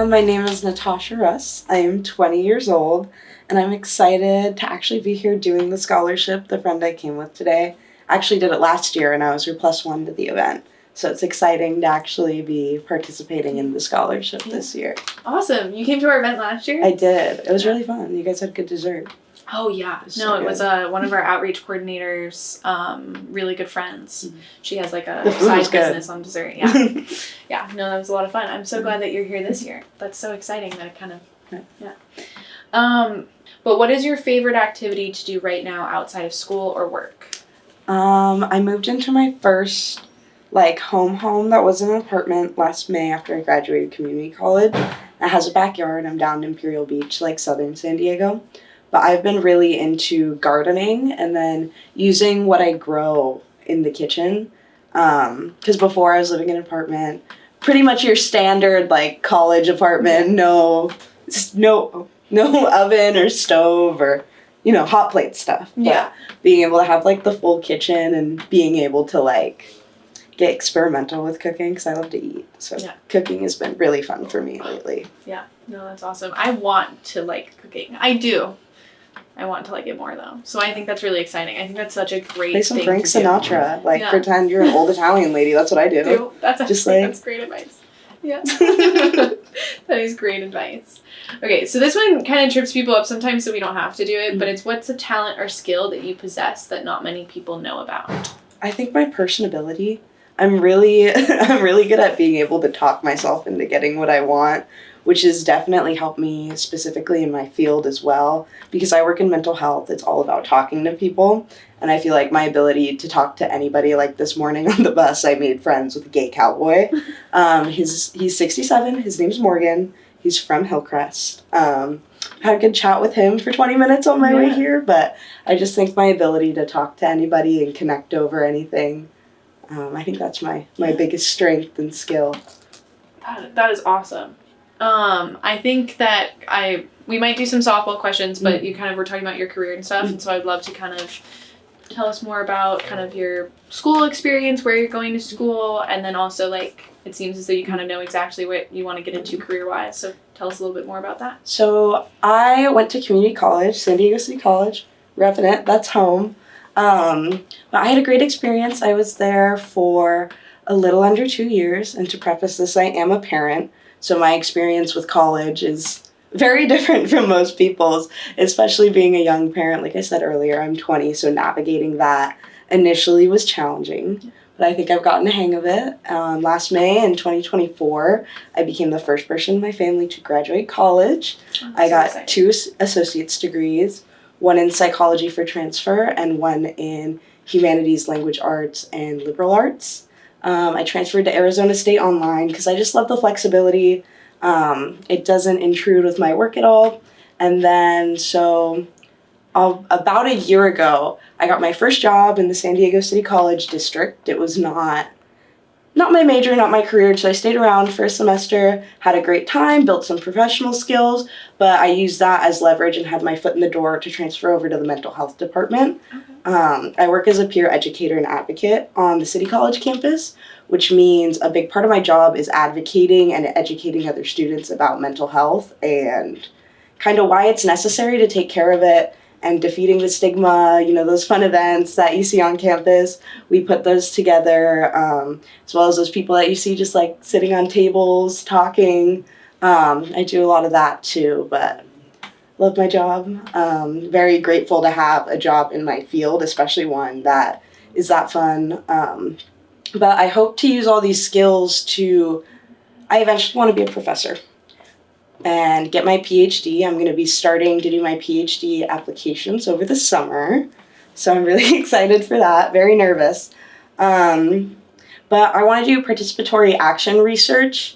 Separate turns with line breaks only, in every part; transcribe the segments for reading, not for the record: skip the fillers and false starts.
My name is Natasha Russ. I am 20 years old, and I'm excited to actually be here doing the scholarship. The friend I came with today actually did it last year, and I was her +1 to the event. So it's exciting to actually be participating in the scholarship this year.
Awesome. You came to our event last year?
I did. It was really fun. You guys had good dessert.
Oh, yeah. It was one of our outreach coordinators' really good friends. Mm-hmm. She has like a side business on dessert. Yeah. Yeah. No, that was a lot of fun. I'm so glad that you're here this year. That's so exciting that it kind of, yeah. But what is your favorite activity to do right now outside of school or work?
I moved into my first home that was an apartment last May after I graduated community college. It has a backyard. I'm down in Imperial Beach, southern San Diego. But I've been really into gardening and then using what I grow in the kitchen. Because before I was living in an apartment, pretty much your standard college apartment, no oven or stove or hot plate stuff.
Yeah.
But being able to have the full kitchen and being able to get experimental with cooking because I love to eat. So cooking has been really fun for me lately.
Yeah. No, that's awesome. I want to like cooking. I do. I want to like it more though. So I think that's really exciting. I think that's such a great
Play some
thing
Frank
to do.
Sinatra. Pretend you're an old Italian lady. That's what I do.
That's great advice. Yeah. That is great advice. Okay, so this one kind of trips people up sometimes, so we don't have to do it, but it's what's a talent or skill that you possess that not many people know about?
I think my personability. I'm really good at being able to talk myself into getting what I want, which has definitely helped me specifically in my field as well. Because I work in mental health, it's all about talking to people. And I feel like my ability to talk to anybody, this morning on the bus, I made friends with a gay cowboy. He's 67, his name's Morgan. He's from Hillcrest. Had a good chat with him for 20 minutes on my way here, but I just think my ability to talk to anybody and connect over anything, I think that's my biggest strength and skill.
That is awesome. I think that we might do some softball questions, but you kind of were talking about your career and stuff, and so I'd love to kind of tell us more about kind of your school experience, where you're going to school, and then also it seems as though you kind of know exactly what you want to get into career-wise, so tell us a little bit more about that.
So I went to community college, San Diego City College, repping it, that's home. But I had a great experience. I was there for a little under 2 years, and to preface this, I am a parent, so my experience with college is very different from most people's, especially being a young parent. Like I said earlier, I'm 20, so navigating that initially was challenging, but I think I've gotten a hang of it. Last May in 2024, I became the first person in my family to graduate college. I got 2 associate's degrees, one in psychology for transfer and one in humanities, language arts, and liberal arts. I transferred to Arizona State online because I just love the flexibility. It doesn't intrude with my work at all. And then about a year ago, I got my first job in the San Diego City College district. It was not my major, not my career, so I stayed around for a semester, had a great time, built some professional skills, but I used that as leverage and had my foot in the door to transfer over to the mental health department. Okay. I work as a peer educator and advocate on the City College campus, which means a big part of my job is advocating and educating other students about mental health and kind of why it's necessary to take care of it and defeating the stigma, those fun events that you see on campus. We put those together, as well as those people that you see just sitting on tables, talking. I do a lot of that too, but love my job. Very grateful to have a job in my field, especially one that is that fun. But I hope to use all these skills I eventually want to be a professor and get my PhD. I'm going to be starting to do my PhD applications over the summer, so I'm really excited for that, very nervous. But I want to do participatory action research,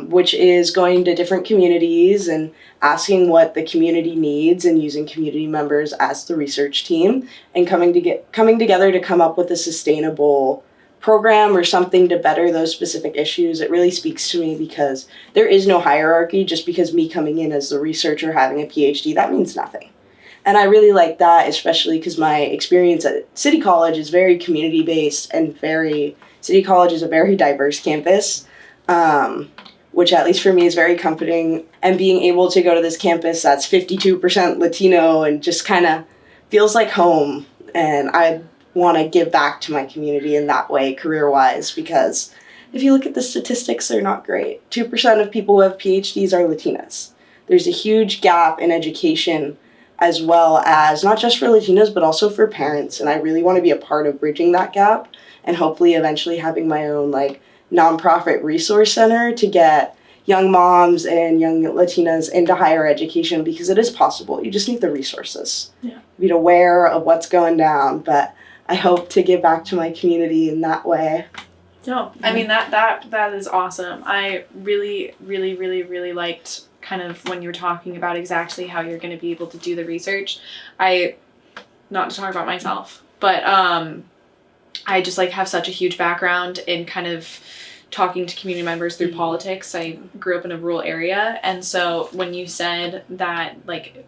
which is going to different communities and asking what the community needs and using community members as the research team and coming together to come up with a sustainable program or something to better those specific issues. It really speaks to me because there is no hierarchy. Just because me coming in as the researcher having a PhD, that means nothing. And I really like that, especially because my experience at City College is very community-based and City College is a very diverse campus, which at least for me is very comforting. And being able to go to this campus that's 52% Latino and just kind of feels like home. And I want to give back to my community in that way, career-wise, because if you look at the statistics, they're not great. 2% of people who have PhDs are Latinas. There's a huge gap in education, as well as not just for Latinos, but also for parents. And I really want to be a part of bridging that gap and hopefully eventually having my own nonprofit resource center to get young moms and young Latinas into higher education, because it is possible. You just need the resources.
Yeah.
Be aware of what's going down, but I hope to give back to my community in that way.
No, I mean, that is awesome. I really, really, really, really liked kind of when you were talking about exactly how you're going to be able to do the research. Not to talk about myself, but I just have such a huge background in kind of talking to community members through politics. I grew up in a rural area, and so when you said that,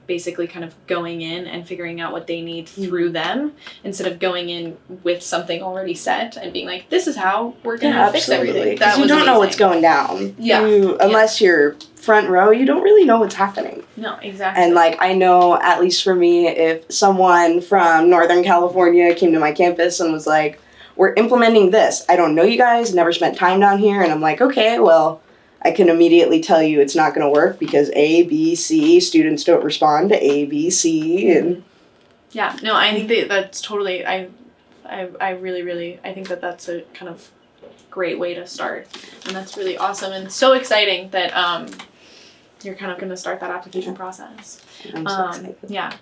basically kind of going in and figuring out what they need through them instead of going in with something already set and being like, this is how we're gonna fix everything.
Because you don't know what's going down.
Yeah.
Unless you're front row, you don't really know what's happening.
No, exactly.
And I know, at least for me, if someone from Northern California came to my campus and was like, we're implementing this. I don't know you guys, never spent time down here. And I'm like, okay, well, I can immediately tell you it's not going to work because A, B, C, students don't respond to A, B, C. And
yeah, no, I think that's totally, I really, really, I think that's a kind of great way to start. And that's really awesome and so exciting that you're kind of going to start that application process.
I'm so excited.
Yeah.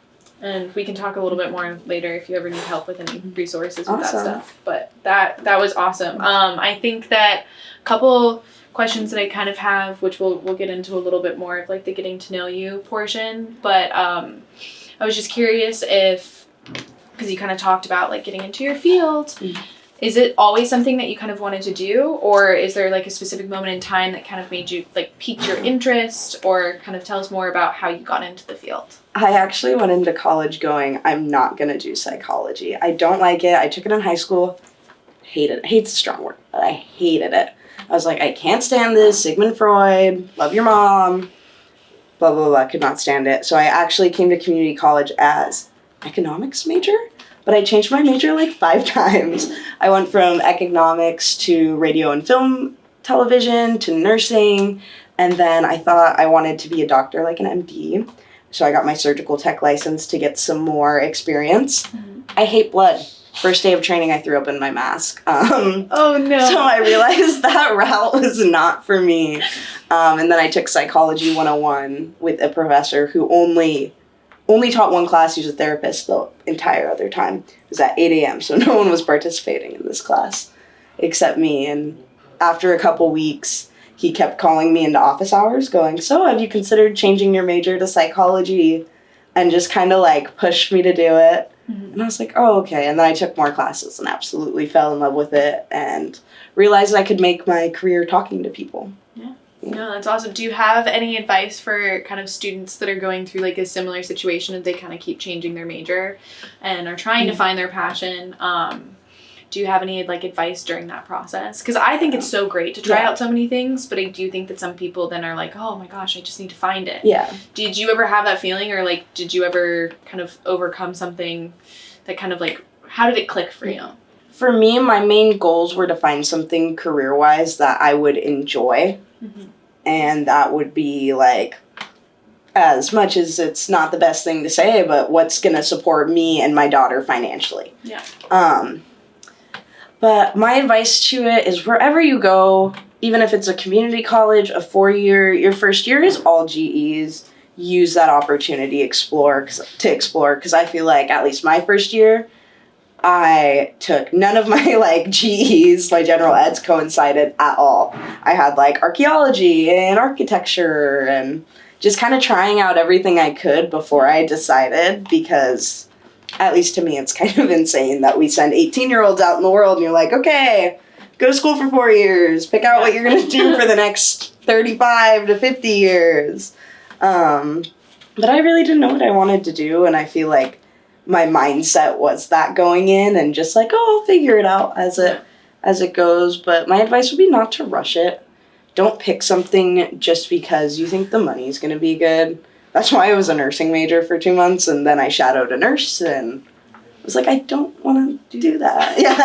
And we can talk a little bit more later if you ever need help with any resources with that stuff. But that was awesome. I think that a couple questions that I kind of have, which we'll get into a little bit more of the getting to know you portion. But I was just curious if, because you kind of talked about getting into your field. Mm-hmm. Is it always something that you kind of wanted to do, or is there a specific moment in time that kind of made you piqued your interest, or kind of tell us more about how you got into the field?
I actually went into college going, I'm not going to do psychology. I don't like it. I took it in high school. Hated it. Hate's a strong word, but I hated it. I was like, I can't stand this. Sigmund Freud, love your mom, blah, blah, blah. Could not stand it. So I actually came to community college as economics major. But I changed my major 5 times. I went from economics to radio and film television to nursing. And then I thought I wanted to be a doctor, like an MD. So I got my surgical tech license to get some more experience. Mm-hmm. I hate blood. First day of training, I threw up in my mask.
Oh, no.
So I realized that route was not for me. And then I took Psychology 101 with a professor who only taught one class. He was a therapist the entire other time. It was at 8 a.m., so no one was participating in this class except me. And after a couple weeks, he kept calling me into office hours going, so have you considered changing your major to psychology? And just kind of pushed me to do it. Mm-hmm. And I was like, oh, okay. And then I took more classes and absolutely fell in love with it and realized I could make my career talking to people.
Yeah. No, that's awesome. Do you have any advice for kind of students that are going through a similar situation and they kind of keep changing their major and are trying to find their passion? Do you have any advice during that process? Because I think it's so great to try out so many things, but I do think that some people then are like, oh my gosh, I just need to find it.
Yeah.
Did you ever have that feeling, or did you ever kind of overcome something that kind of how did it click for you?
For me, my main goals were to find something career-wise that I would enjoy. Mm-hmm. And that would be as much as it's not the best thing to say, but what's going to support me and my daughter financially.
Yeah.
But my advice to it is wherever you go, even if it's a community college, a 4-year, your first year is all GEs. Use that opportunity to explore, because I feel at least my first year, I took none of my GEs, my general eds coincided at all. I had archaeology and architecture and just kind of trying out everything I could before I decided, because at least to me it's kind of insane that we send 18-year-olds out in the world and you're like, okay, go to school for 4 years, pick out what you're going to do for the next 35 to 50 years. But I really didn't know what I wanted to do, and I feel my mindset was that going in and just I'll figure it out as it goes. But my advice would be not to rush it. don't pick something just because you think the money's going to be good. That's why I was a nursing major for 2 months, and then I shadowed a nurse, and I was like, I don't want to do that. Yeah.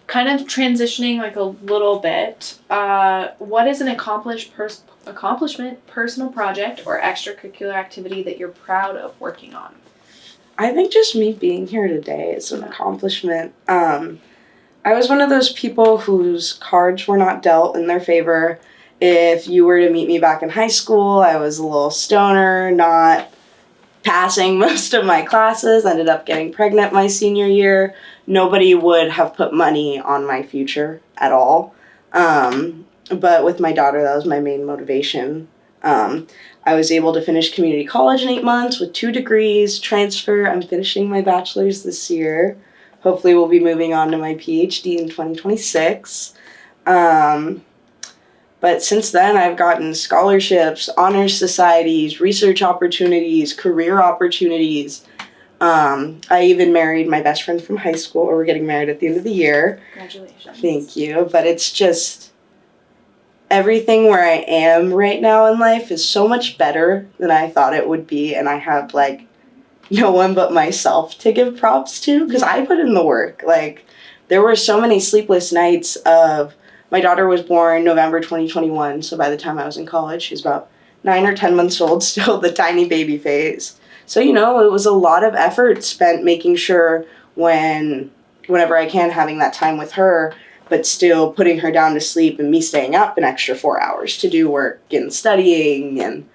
Kind of transitioning like a little bit, what is an accomplishment, personal project, or extracurricular activity that you're proud of working on?
I think just me being here today is an accomplishment. I was one of those people whose cards were not dealt in their favor. If you were to meet me back in high school, I was a little stoner, not passing most of my classes, ended up getting pregnant my senior year. Nobody would have put money on my future at all. But with my daughter, that was my main motivation. I was able to finish community college in 8 months with 2 degrees, transfer. I'm finishing my bachelor's this year. Hopefully we'll be moving on to my PhD in 2026. But since then, I've gotten scholarships, honors societies, research opportunities, career opportunities. I even married my best friend from high school, or we're getting married at the end of the year.
Congratulations.
Thank you. But it's just, everything where I am right now in life is so much better than I thought it would be, and I have, like, no one but myself to give props to, because I put in the work. Like, there were so many sleepless nights of, my daughter was born November 2021, so by the time I was in college, she was about 9 or 10 months old, still the tiny baby phase. So, you know, it was a lot of effort spent making sure whenever I can, having that time with her, but still putting her down to sleep and me staying up an extra 4 hours to do work and studying. And,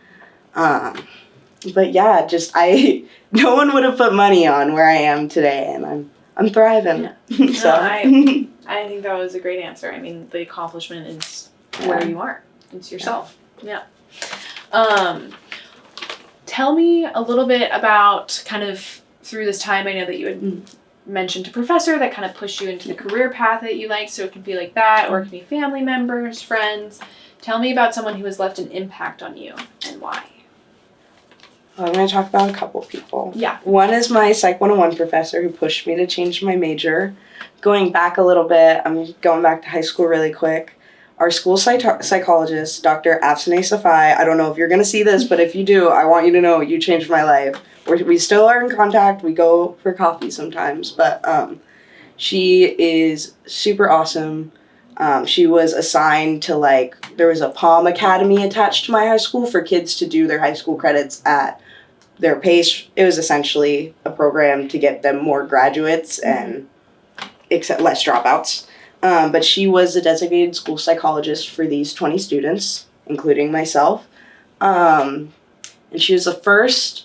but yeah, just no one would have put money on where I am today, and I'm thriving.
Yeah.
So.
No, I think that was a great answer. I mean, the accomplishment is where you are. It's yourself. Yeah. Tell me a little bit about kind of through this time. I know that you had mentioned a professor that kind of pushed you into the career path that you like, so it can be like that, or it can be family members, friends. Tell me about someone who has left an impact on you and why.
I'm going to talk about a couple people.
Yeah.
One is my Psych 101 professor who pushed me to change my major. Going back a little bit, I'm going back to high school really quick. Our school psychologist, Dr. Afsane Safai, I don't know if you're going to see this, but if you do, I want you to know you changed my life. We still are in contact. We go for coffee sometimes, but she is super awesome. She was assigned to, there was a POM Academy attached to my high school for kids to do their high school credits at their pace. It was essentially a program to get them more graduates and less dropouts. But she was a designated school psychologist for these 20 students, including myself. And she was the first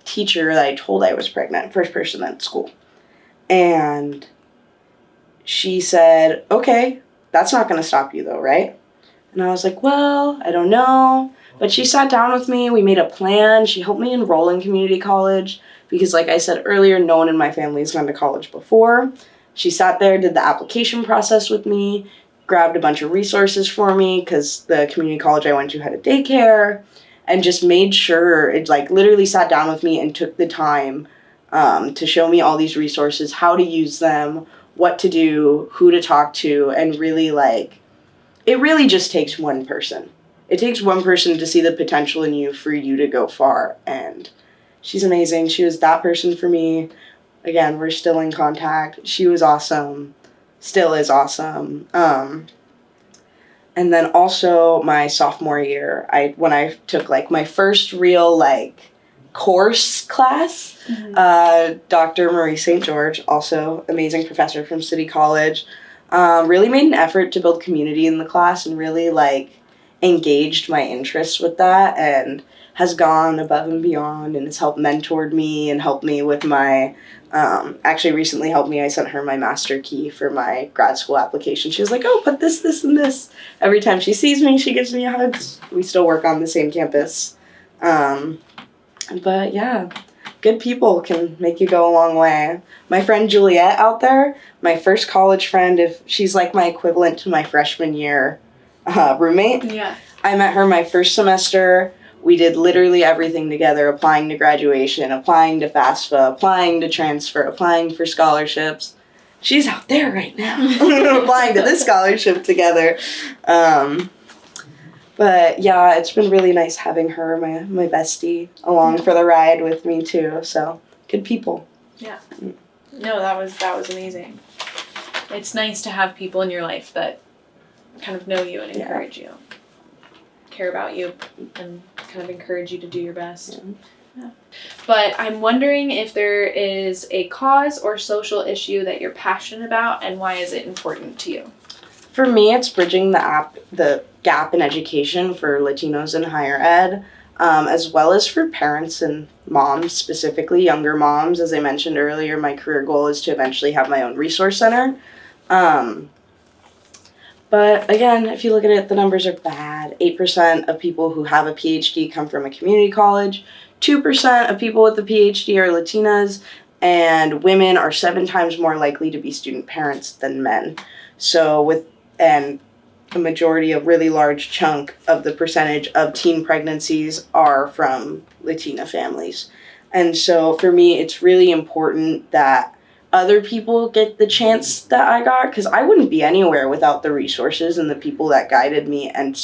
teacher that I told I was pregnant, first person at school. And she said, okay, that's not going to stop you though, right? And I was like, well, I don't know. But she sat down with me, we made a plan, she helped me enroll in community college, because like I said earlier, no one in my family has gone to college before. She sat there, did the application process with me, grabbed a bunch of resources for me, because the community college I went to had a daycare, and just made sure, it literally sat down with me and took the time to show me all these resources, how to use them, what to do, who to talk to, and really it really just takes one person. It takes one person to see the potential in you for you to go far, and she's amazing. She was that person for me. Again, we're still in contact. She was awesome. Still is awesome. And then also my sophomore year, when I took my first real course class, Dr. Marie St. George, also amazing professor from City College, really made an effort to build community in the class and really engaged my interests with that, and has gone above and beyond and has helped mentored me and helped me with my, actually recently helped me, I sent her my master key for my grad school application. She was like, oh, put this, this, and this. Every time she sees me, she gives me a hug. We still work on the same campus. But yeah, good people can make you go a long way. My friend Juliet out there, my first college friend, if she's my equivalent to my freshman year roommate.
Yeah.
I met her my first semester. We did literally everything together, applying to graduation, applying to FAFSA, applying to transfer, applying for scholarships. she's out there right now applying to this scholarship together. But yeah, it's been really nice having her, my bestie, along for the ride with me too. So good people.
Yeah. No, that was amazing. It's nice to have people in your life that kind of know you and encourage you, care about you, and kind of encourage you to do your best. Yeah. But I'm wondering if there is a cause or social issue that you're passionate about, and why is it important to you?
For me, it's bridging the gap in education for Latinos in higher ed, as well as for parents and moms, specifically younger moms. As I mentioned earlier, my career goal is to eventually have my own resource center. But again, if you look at it, the numbers are bad. 8% of people who have a PhD come from a community college. 2% of people with a PhD are Latinas, and women are 7 times more likely to be student parents than men. And a majority, a really large chunk of the percentage of teen pregnancies are from Latina families. And so for me, it's really important that other people get the chance that I got, because I wouldn't be anywhere without the resources and the people that guided me, and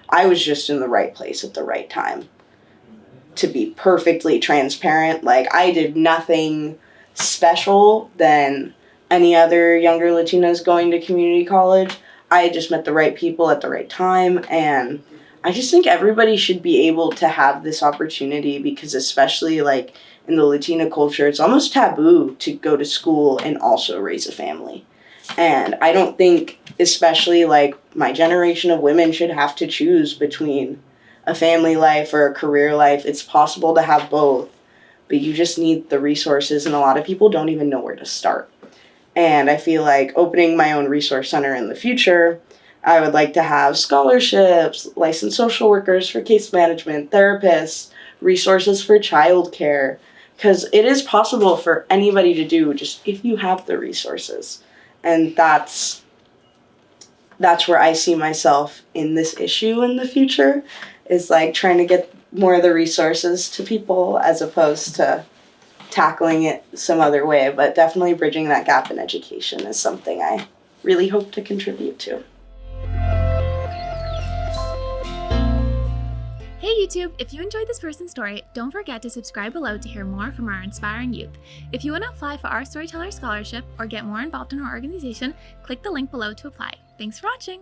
I was just in the right place at the right time. To be perfectly transparent, like, I did nothing special than any other younger Latinas going to community college. I just met the right people at the right time, and I just think everybody should be able to have this opportunity, because especially like in the Latina culture, it's almost taboo to go to school and also raise a family. And I don't think, especially like my generation of women, should have to choose between a family life or a career life. It's possible to have both, but you just need the resources, and a lot of people don't even know where to start. And I feel like opening my own resource center in the future, I would like to have scholarships, licensed social workers for case management, therapists, resources for childcare, because it is possible for anybody to do, just if you have the resources. And that's where I see myself in this issue in the future, is like trying to get more of the resources to people as opposed to tackling it some other way. But definitely bridging that gap in education is something I really hope to contribute to.
Hey YouTube, if you enjoyed this person's story, don't forget to subscribe below to hear more from our inspiring youth. If you want to apply for our Storyteller Scholarship or get more involved in our organization, click the link below to apply. Thanks for watching!